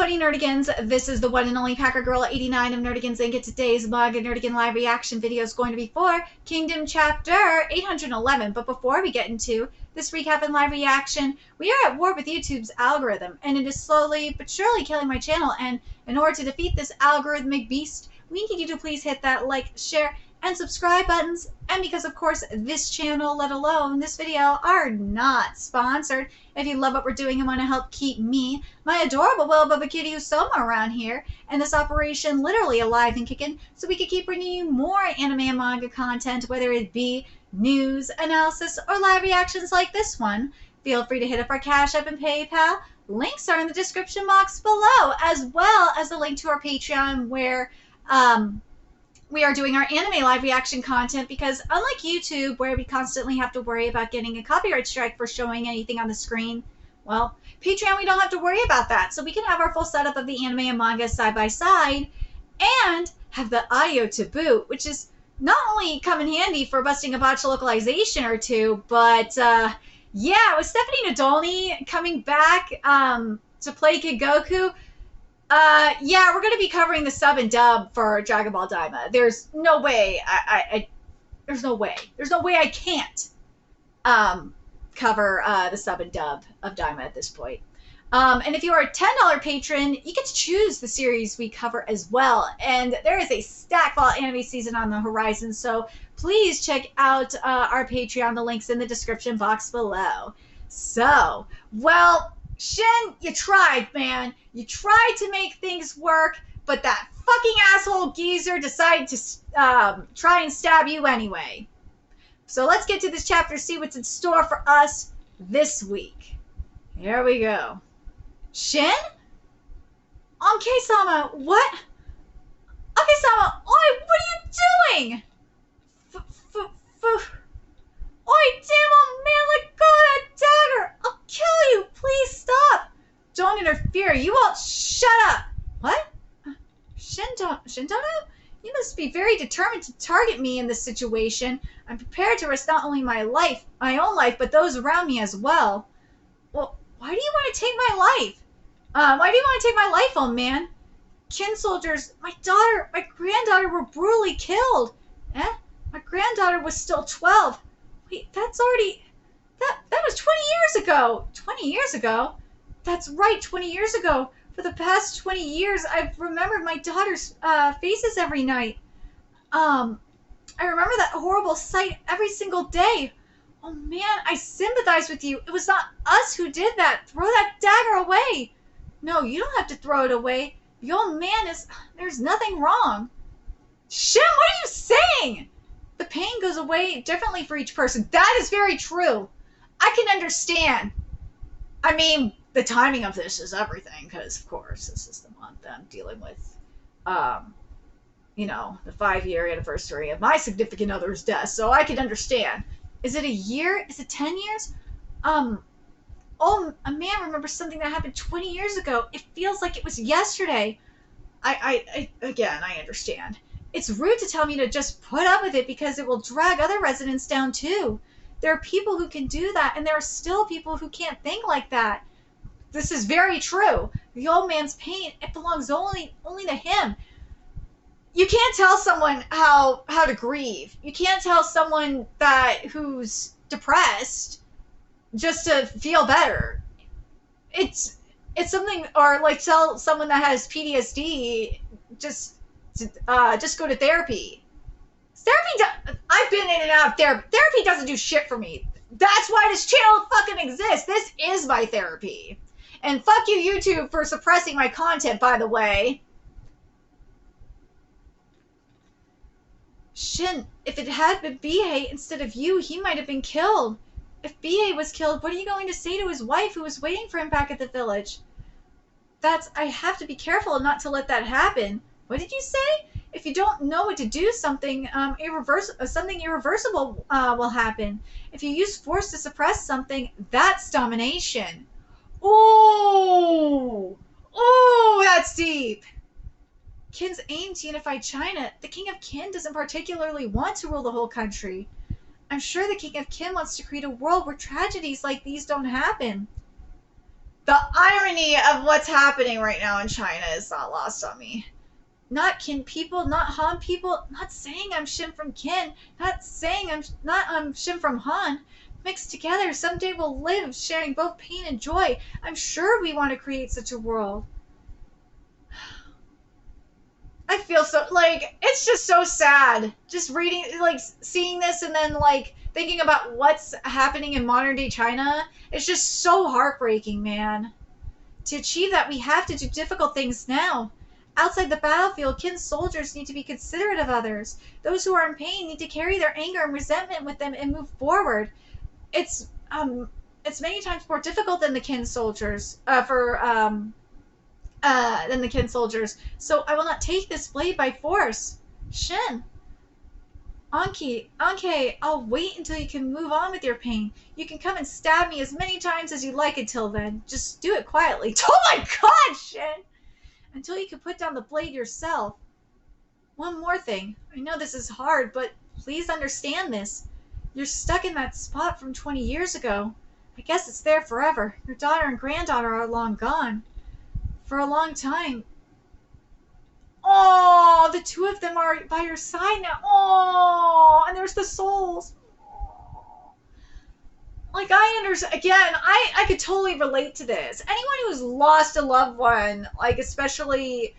buddy Nerdigans, this is the one and only Packer Girl 89 of Nerdigans Inc. Today's Manga Nerdigan live reaction video is going to be for Kingdom Chapter 811. But before we get into this recap and live reaction, we are at war with YouTube's algorithm, and it is slowly but surely killing my channel. And in order to defeat this algorithmic beast, we need you to please hit that like, share, and subscribe buttons. And because of course this channel, let alone this video, are not sponsored, if you love what we're doing and want to help keep me, my adorable Will Bubba Kitty Usoma around here, and this operation literally alive and kicking, so we can keep bringing you more anime and manga content, whether it be news, analysis, or live reactions like this one, feel free to hit up our Cash App and PayPal. Links are in the description box below, as well as a link to our Patreon where we are doing our anime live reaction content, because unlike YouTube, where we constantly have to worry about getting a copyright strike for showing anything on the screen, well, Patreon, we don't have to worry about that. So we can have our full setup of the anime and manga side by side and have the audio to boot, which is not only come in handy for busting a botch localization or two, but yeah, with Stephanie Nadolny coming back to play Kid Goku, yeah, we're going to be covering the sub and dub for Dragon Ball Daima. There's no way there's no way I can't cover the sub and dub of Daima at this point. And if you are a $10 patron, you get to choose the series we cover as well. And there is a stackful anime season on the horizon, so please check out our Patreon. The link's in the description box below. So, well, Shin, you tried, man. You tried to make things work, but that fucking asshole geezer decided to try and stab you anyway. So let's get to this chapter, see what's in store for us this week. Here we go. Shin? Anke-sama, what? Anke-sama, oi, what are you doing? Oi, damn old man, let go of that dagger! I'll kill you! Please stop! Don't interfere, you all shut up! What? Shindono? You must be very determined to target me in this situation. I'm prepared to risk not only my own life, but those around me as well. Well, why do you want to take my life? Why do you want to take my life, old man? Kin soldiers, my granddaughter were brutally killed. Eh? My granddaughter was still 12. Wait, that's already... That was 20 years ago! 20 years ago? That's right, 20 years ago. For the past 20 years, I've remembered my daughter's faces every night. I remember that horrible sight every single day. Oh man, I sympathize with you. It was not us who did that. Throw that dagger away. No, you don't have to throw it away. The old man is... There's nothing wrong. Shin, what are you saying? The pain goes away differently for each person. That is very true. I can understand. I mean, the timing of this is everything, because, of course, this is the month I'm dealing with, you know, the 5-year anniversary of my significant other's death, so I can understand. Is it a year? Is it 10 years? Oh, a man remembers something that happened 20 years ago. It feels like it was yesterday. Again, I understand. It's rude to tell me to just put up with it because it will drag other residents down too. There are people who can do that, and there are still people who can't think like that. This is very true. The old man's pain, it belongs only to him. You can't tell someone how to grieve. You can't tell someone who's depressed just to feel better. It's something, or like tell someone that has PTSD just go to therapy. I've been in and out of therapy. Therapy doesn't do shit for me. That's why this channel fucking exists. This is my therapy. And fuck you, YouTube, for suppressing my content, by the way. Shin, if it had been Bihei instead of you, he might have been killed. If Bihei was killed, what are you going to say to his wife who was waiting for him back at the village? I have to be careful not to let that happen. What did you say? If you don't know what to do, something irreversible will happen. If you use force to suppress something, that's domination. Ooh! Ooh, that's deep! Qin's aim to unify China. The King of Qin doesn't particularly want to rule the whole country. I'm sure the King of Qin wants to create a world where tragedies like these don't happen. The irony of what's happening right now in China is not lost on me. Not kin people, not Han people, not saying I'm Shin from kin, not saying I'm Shin from Han. Mixed together, someday we'll live sharing both pain and joy. I'm sure we want to create such a world. I feel so, like, it's just so sad. Just reading, like, seeing this and then, like, thinking about what's happening in modern day China. It's just so heartbreaking, man. To achieve that, we have to do difficult things now. Outside the battlefield, kin soldiers need to be considerate of others. Those who are in pain need to carry their anger and resentment with them and move forward. It's many times more difficult than the kin soldiers, than the kin soldiers. So I will not take this blade by force. Shin. Anki, I'll wait until you can move on with your pain. You can come and stab me as many times as you like until then. Just do it quietly. Oh my god, Shin! Until you can put down the blade yourself. One more thing. I know this is hard, but please understand this. You're stuck in that spot from 20 years ago. I guess it's there forever. Your daughter and granddaughter are long gone. For a long time. Oh, the two of them are by your side now. Oh, and there's the souls. Oh. Like, I understand. Again, I could totally relate to this. Anyone who's lost a loved one, like, especially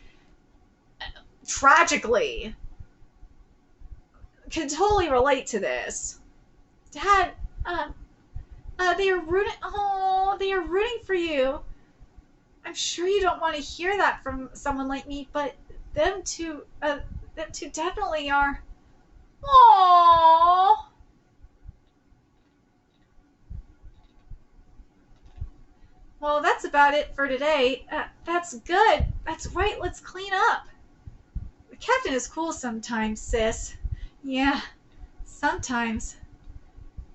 tragically, can totally relate to this. Dad, they are rooting. Oh, they are rooting for you. I'm sure you don't want to hear that from someone like me, but them two definitely are. Aww. Well, that's about it for today. That's good. That's right. Let's clean up. The captain is cool sometimes, sis. Yeah, sometimes.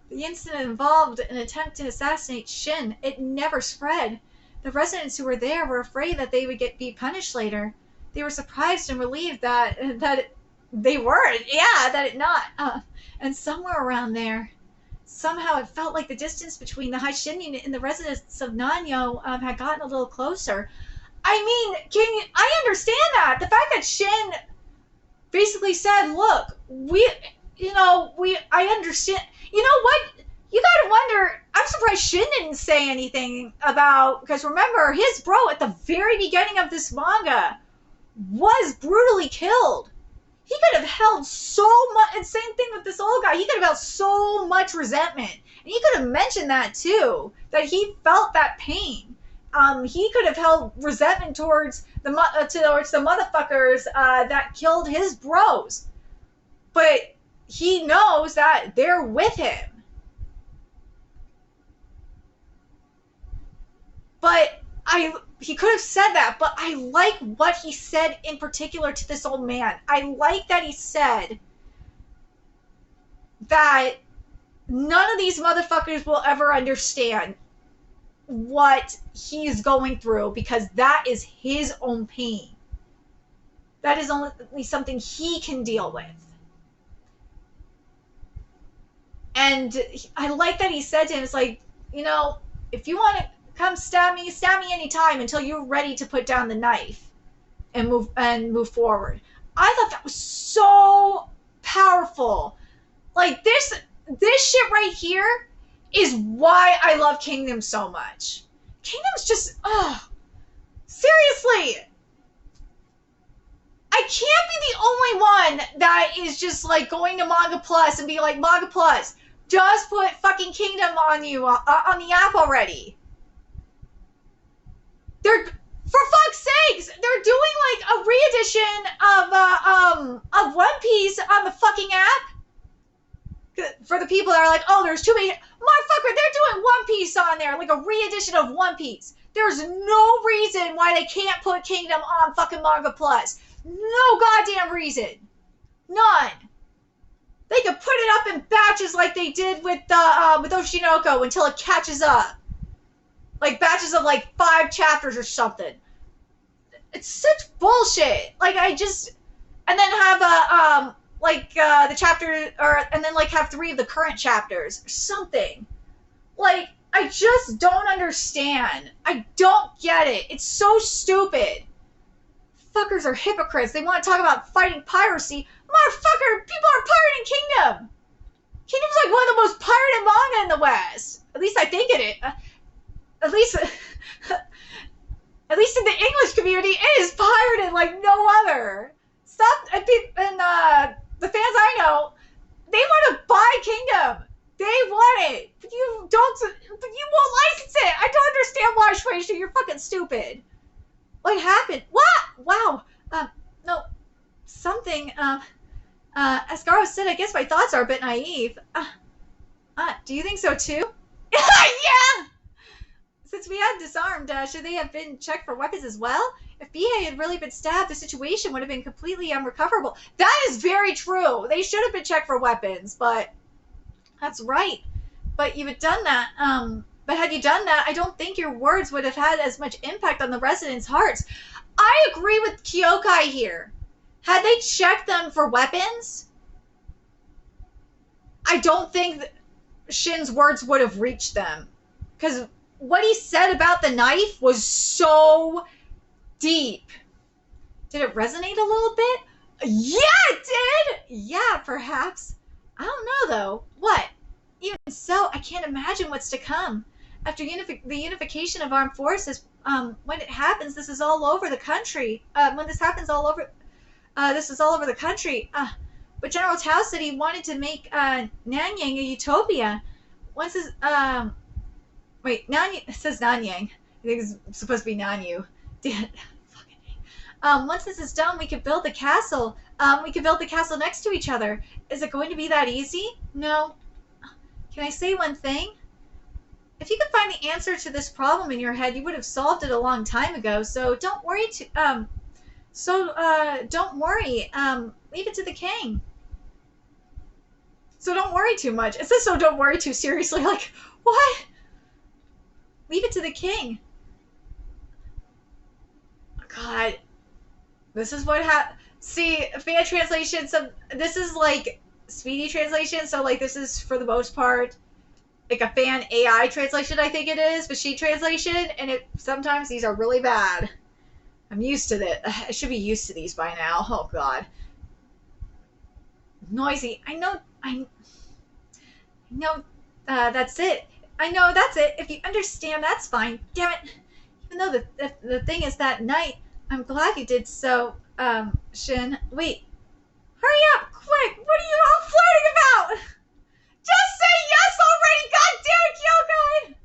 The incident involved an attempt to assassinate Shin. It never spread. The residents who were there were afraid that they would be punished later. They were surprised and relieved that they weren't. Yeah, that it not. And somewhere around there, somehow it felt like the distance between the High Shin unit and the residents of Nanyo had gotten a little closer. I mean, I understand that. The fact that Shin basically said, look, I understand. You know what? You gotta wonder, I'm surprised Shin didn't say anything about, because remember, his bro at the very beginning of this manga was brutally killed. He could have held so much, and same thing with this old guy, he could have held so much resentment. And he could have mentioned that too, that he felt that pain. He could have held resentment towards the motherfuckers that killed his bros. But he knows that they're with him. But he could have said that, but I like what he said in particular to this old man. I like that he said that none of these motherfuckers will ever understand what he's going through because that is his own pain. That is only something he can deal with. And I like that he said to him, it's like, if you want to come stab me anytime until you're ready to put down the knife and move forward. I thought that was so powerful. Like, this shit right here is why I love Kingdom so much. Kingdom's just, seriously. I can't be the only one that is just like going to Manga Plus and be like, Manga Plus, just put fucking Kingdom on you, on the app already. For fuck's sakes, they're doing like a re-edition of One Piece on the fucking app. For the people that are like, oh, there's too many. Motherfucker, they're doing One Piece on there, like a re-edition of One Piece. There's no reason why they can't put Kingdom on fucking Manga Plus. No goddamn reason. None. They could put it up in batches like they did with Oshinoko until it catches up. Like batches of like 5 chapters or something. It's such bullshit. Like and then have the chapter, and then like have 3 of the current chapters or something. Like, I just don't understand. I don't get it. It's so stupid. Fuckers are hypocrites. They want to talk about fighting piracy. Motherfucker, people are pirating Kingdom. Kingdom's like one of the most pirated manga in the West. At least I think it is. At least in the English community, it is pirated like no other. Stop, and the fans I know, they want to buy Kingdom. They want it. But you won't license it. I don't understand why, Shueisha. You're fucking stupid. What happened? What? Wow. No. Something, Ascaro said, I guess my thoughts are a bit naive. Do you think so too? Yeah! Since we had disarmed, should they have been checked for weapons as well? If Bihei had really been stabbed, the situation would have been completely unrecoverable. That is very true. They should have been checked for weapons, but that's right. But you had done that. But had you done that, I don't think your words would have had as much impact on the residents' hearts. I agree with Kyokai here. Had they checked them for weapons, I don't think Shin's words would have reached them. Because what he said about the knife was so deep. Did it resonate a little bit? Yeah, it did! Yeah, perhaps. I don't know, though. What? Even so, I can't imagine what's to come. After the unification of armed forces, when it happens, this is all over the country. When this happens all over... this is all over the country. But General Tao said he wanted to make Nanyang a utopia. Once this... Wait, Nanyang... It says Nanyang. I think it's supposed to be Nanyu. Once this is done, we could build the castle. We could build the castle next to each other. Is it going to be that easy? No. Can I say one thing? If you could find the answer to this problem in your head, you would have solved it a long time ago. So don't worry don't worry. Leave it to the king. So don't worry too much. It says so don't worry too seriously. Like, what? Leave it to the king. God. This is what see, fan translation, this is like speedy translation, so like this is for the most part like a fan AI translation, I think it is, machine translation, and sometimes these are really bad. I'm used to this. I should be used to these by now. Oh god. Noisy. I know that's it. I know that's it. If you understand, that's fine. Damn it. Even though the thing is that night, I'm glad you did so, Shin. Wait. Hurry up, quick! What are you all flirting about? Just say yes already, goddammit, Kyokai!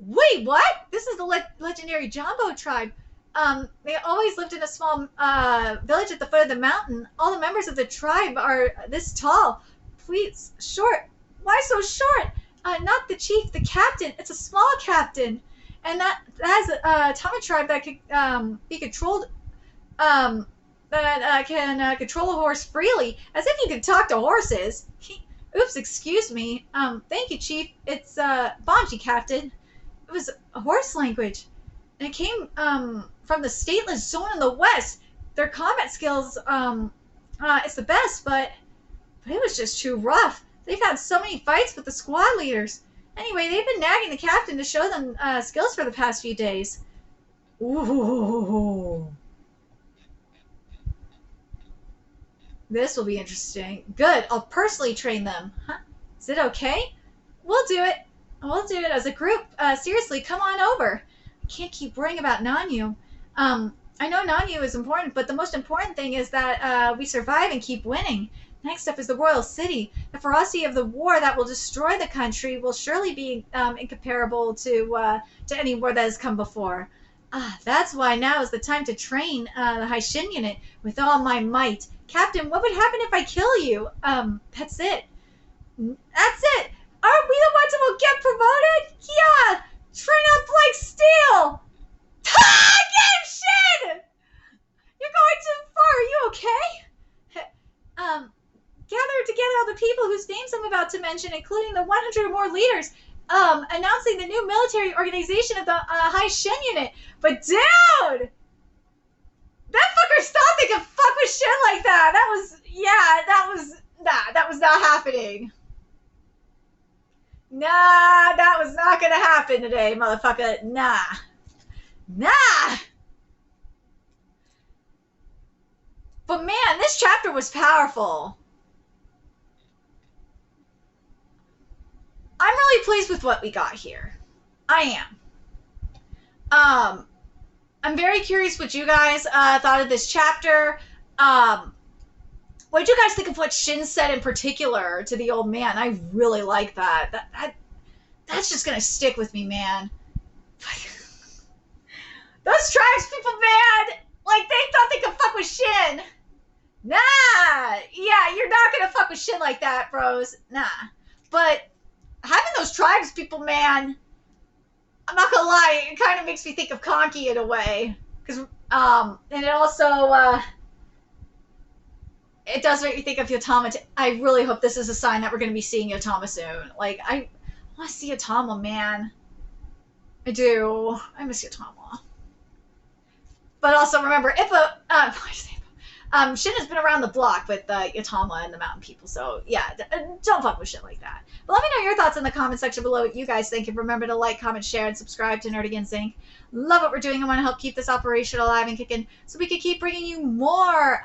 Wait, what? This is the legendary Jambo tribe. They always lived in a small, village at the foot of the mountain. All the members of the tribe are this tall. Please, short. Why so short? Not the chief, the captain. It's a small captain. And that has a Tama tribe that could be controlled, that can control a horse freely, as if you could talk to horses. Oops, excuse me. Thank you, Chief. It's Bonji, Captain. It was a horse language, and it came from the stateless zone in the west. Their combat skills, it's the best, but it was just too rough. They've had so many fights with the squad leaders. Anyway, they've been nagging the captain to show them skills for the past few days. Ooh. This will be interesting. Good. I'll personally train them. Huh? Is it okay? We'll do it. We'll do it as a group. Seriously, come on over. I can't keep worrying about Nanyu. I know Nanyu is important, but the most important thing is that we survive and keep winning. Next up is the royal city. The ferocity of the war that will destroy the country will surely be incomparable to any war that has come before. That's why now is the time to train the Haishin unit with all my might. Captain, what would happen if I kill you? That's it. That's it. Aren't we the ones who will get promoted? Yeah. Train up like steel. Ha! Get him, Shin! You're going too far. Are you okay? Gather together all the people whose names I'm about to mention, including the 100 or more leaders, announcing the new military organization of the Haishin unit. But dude! That fuckers thought they could fuck with shit like that. That was not happening. Nah, that was not gonna happen today, motherfucker. Nah. Nah! But man, this chapter was powerful. I'm really pleased with what we got here. I am. I'm very curious what you guys thought of this chapter. What did you guys think of what Shin said in particular to the old man? I really like that. That's just gonna stick with me, man. Those tribes people, man, like they thought they could fuck with Shin. Nah, yeah, you're not gonna fuck with Shin like that, bros. Nah, but having those tribes people, man, I'm not gonna lie, it kind of makes me think of Conky in a way, because and it also it does make me think of Yotama. I really hope this is a sign that we're gonna be seeing Yotama soon. Like I want to see Yotama, man. I do. I miss Yotama. But also remember, Shin has been around the block with Yotama and the mountain people, so yeah, don't fuck with shit like that. But let me know your thoughts in the comment section below what you guys think, and remember to like, comment, share, and subscribe to Nerdigans Inc. Love what we're doing. I want to help keep this operation alive and kicking so we can keep bringing you more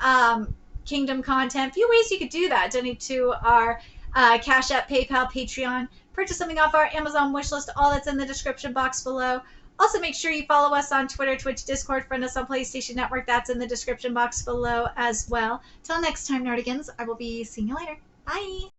Kingdom content. Few ways you could do that. Donate to our Cash App, PayPal, Patreon, purchase something off our Amazon wishlist, all that's in the description box below. Also, make sure you follow us on Twitter, Twitch, Discord, friend us on PlayStation Network. That's in the description box below as well. Till next time, Nerdigans, I will be seeing you later. Bye!